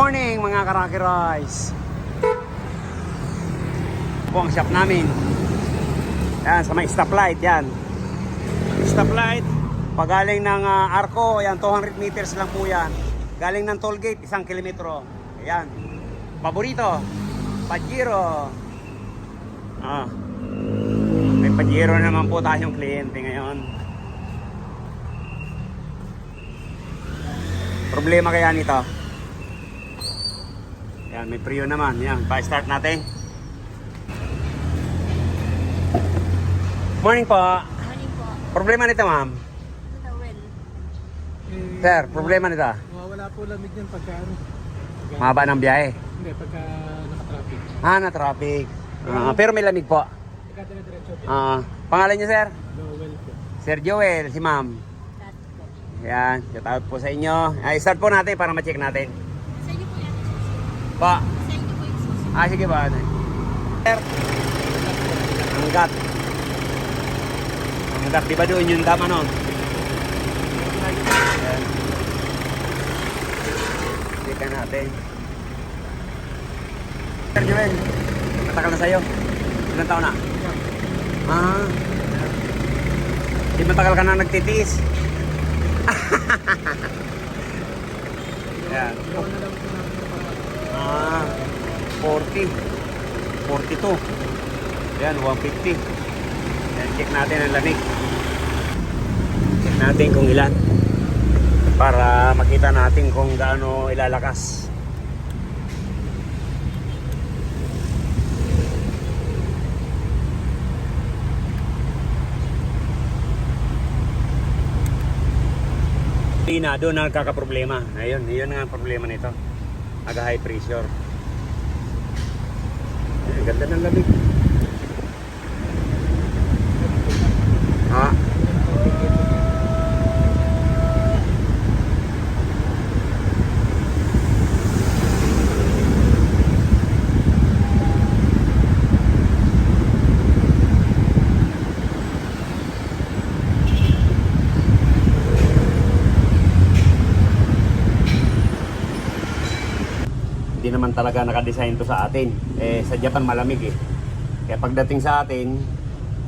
morning mga Karaki Rice. Po ang shop namin. Yan, sa may stoplight yan. Stoplight, pagaling ng Arco, yan 200 meters lang po yan. Galing ng toll gate, 1 kilometro. Yan. Paborito, Pajero. May Pajero naman po tayong kliyente ngayon. Problema kaya nito? Yan, may prio naman. Yan, pa-start natin. Morning po. Morning po. Problema nito, ma'am? Towel. Sir, problema nito? Wala po lamig yan pagka ano. Mahaba ng biyahe. Hindi, pagka naka-traffic. Na-traffic. Pero may lamig po. Pagka dire-diretso. Pangalan niyo, sir? Joel po. Sir Joel, si ma'am. Lahat po. Yan, shout out po sa inyo. Ay, start po natin para ma-check natin. Sa inyo po yan. Pa. Sa inyo po yung susunod. Sige ba? Sir. Hanggat. Hanggat, di ba doon yung tama nun? Yan. Check natin. Sir Joel, matagal na sa'yo. Ilang taon na? Di matagal ka na nagtitiis. Yan. 40. 42. Yan, 150. Yan, check natin ang lamig. Check natin kung ilan. Para makita natin kung gaano ilalakas. Doon na nagkakaproblema. Ayun, yun nga ang problema nito. Aga high pressure. Ay, ganda ng lamig. Hindi naman talaga nakadesign to sa atin. Sa Japan malamig eh. Kaya pagdating sa atin,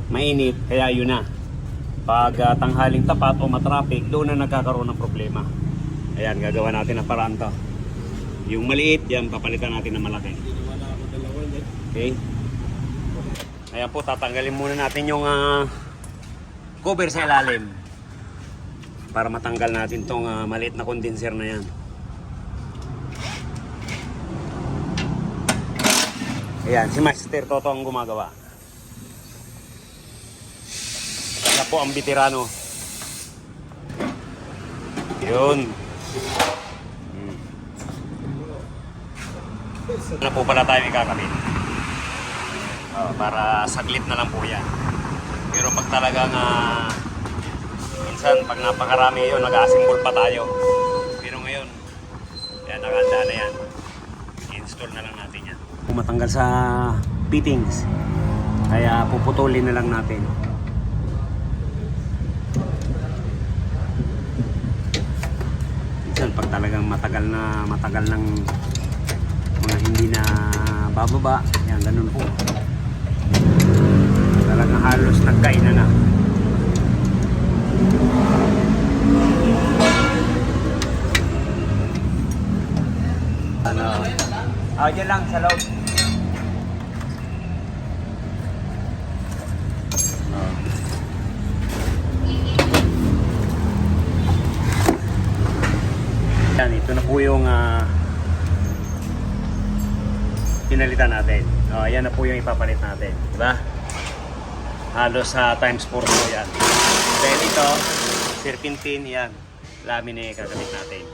mainit, kaya yun na. Pag tanghaling tapat o matraffic, doon na nagkakaroon ng problema. Ayan, gagawa natin ang paraan to. Yung maliit, yan, papalitan natin ng malaki. Okay. Ayan po, tatanggalin muna natin yung cover sa ilalim. Para matanggal natin tong maliit na condenser na yan. Ayan, si Master Toto ang gumagawa. Siya po ang veterano. Yun. Ano po pala tayo ikakabit? Para saglit na lang po yan. Pero pag talagang minsan pag napakarami yun, nag-assemble pa tayo. Pero ngayon, yan, nakahanda na yan. I-install na lang natin yan. Matanggal sa fittings, kaya puputulin na lang natin. Minsan pag talagang matagal ng mga hindi na bababa, yan ganun po, talagang halos nagkainan na. Dyan lang sa loob. Yan, ito na po yung pinalitan natin. Yan na po yung ipapalit natin, diba? Halos times 4 po yan. Then ito, serpentine, yan, lamine kakabit natin.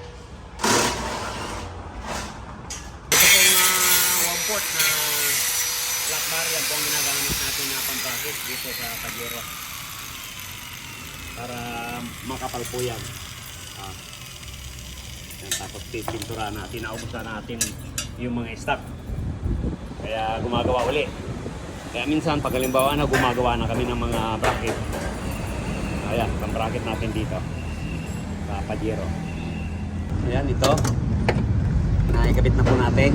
Port na black bar, yan po ang ginagamit natin na pampakit dito sa Pajero para makapal po yan. Yan, tapos pipintura natin, naubusan natin yung mga stock, kaya gumagawa uli. Kaya minsan pag halimbawa na gumagawa na kami ng mga bracket, ayan, pang bracket natin dito sa Pajero. Ayan, ito Nakikabit na po natin.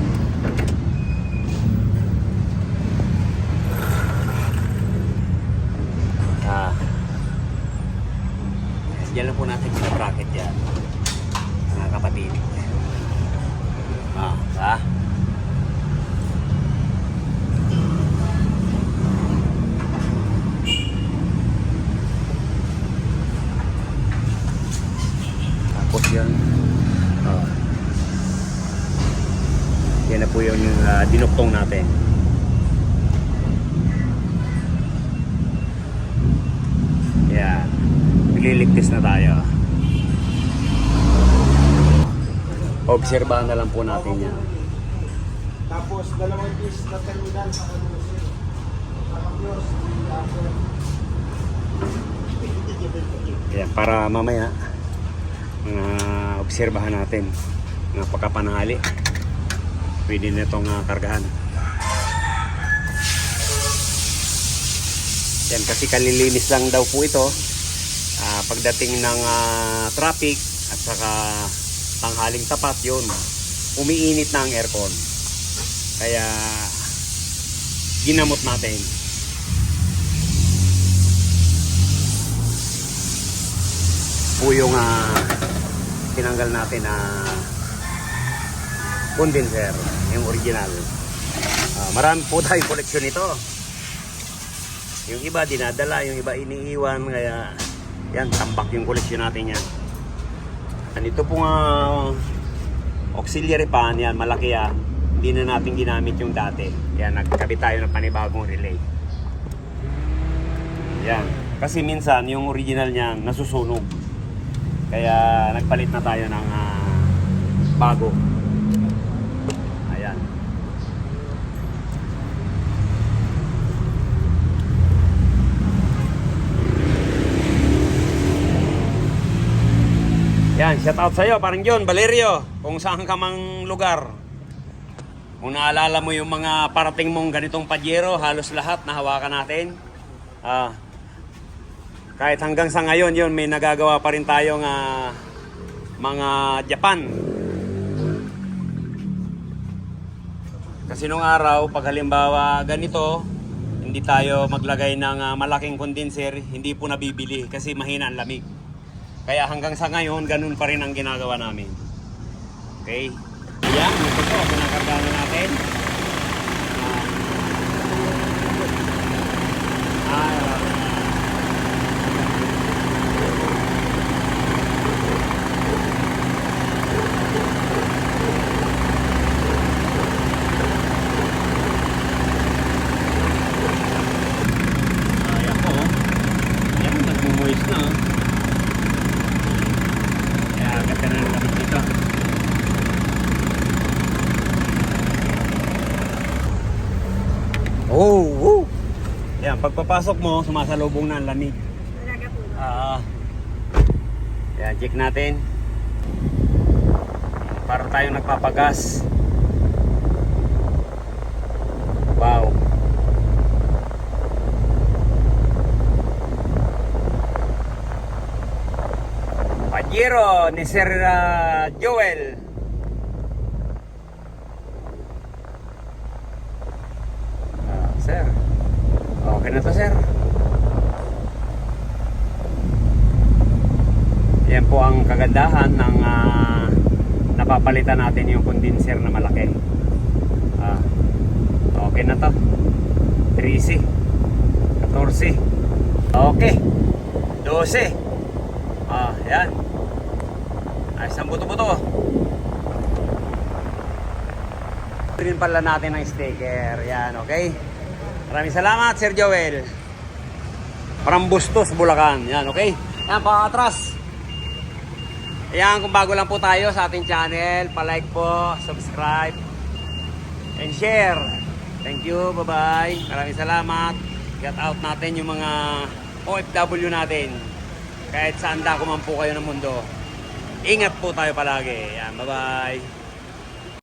Diyan lang po natin yung bracket yan. Mga kapatid. Ha? Tapos yan. Yan na po yung dinuktong natin. Yan. Liligtis na tayo. Obserbahan na lang po natin yan. Tapos dalawang piece na terminal sa kanusin. Yan, para mamaya obserbahan natin ng pagkapanahali. Pwede na itong kargahan. Yan, kasi kalilinis lang daw po ito. Pagdating ng traffic at saka tanghaling tapat, yun umiinit na ang aircon, kaya ginamot natin. Po yung tinanggal natin na condenser, yung original. Marami po tayong koleksyon ito. Yung iba dinadala, yung iba iniiwan, kaya yan, tambak yung koleksyon natin yan. Ito pong auxiliary pan, yan, malaki yan. Hindi na natin ginamit yung dati. Yan, nagkabit tayo ng panibagong relay. Yan. Kasi minsan, yung original niyan, nasusunog. Kaya, nagpalit na tayo ng bago. Ayan. Yan, shout out sa'yo, parang John, Valerio, kung saan ka mang lugar. Kung naalala mo yung mga parating mong ganitong Pajero, halos lahat nahawakan natin. Kahit hanggang sa ngayon, yun, may nagagawa pa rin tayong mga Japan. Kasi nung araw, pag halimbawa ganito, hindi tayo maglagay ng malaking condenser, hindi po nabibili kasi mahina ang lamig. Kaya hanggang sa ngayon, ganun pa rin ang ginagawa namin. Okay? Ayan, ito po, pinakargahan na natin. Ayan po. Ayan, nag-moist na. Agad ka na namin dito. Oh! Yan, pagpapasok mo, sumasalubong na ang lamig. Talaga po. Yan, check natin. Para tayong nagpapagas. Wow! Pajero ni Sir Joel. Sir, okay na to, sir. Yan po ang kagandahan ng napapalitan natin yung condenser na malaki. Okay na to. 13, 14, okay, 12. Yan. Ayos ang buto-buto. Rin pala natin ang sticker. Yan, okay? Maraming salamat, Sir Joel. From Bustos, Bulacan. Yan, okay? Yan, pakatras. Ayan, kung bago lang po tayo sa ating channel, palike po, subscribe, and share. Thank you, bye-bye. Maraming salamat. Get out natin yung mga OFW natin. Kahit saan dako man po kayo ng mundo. Ingat po tayo palagi. Yan, bye-bye.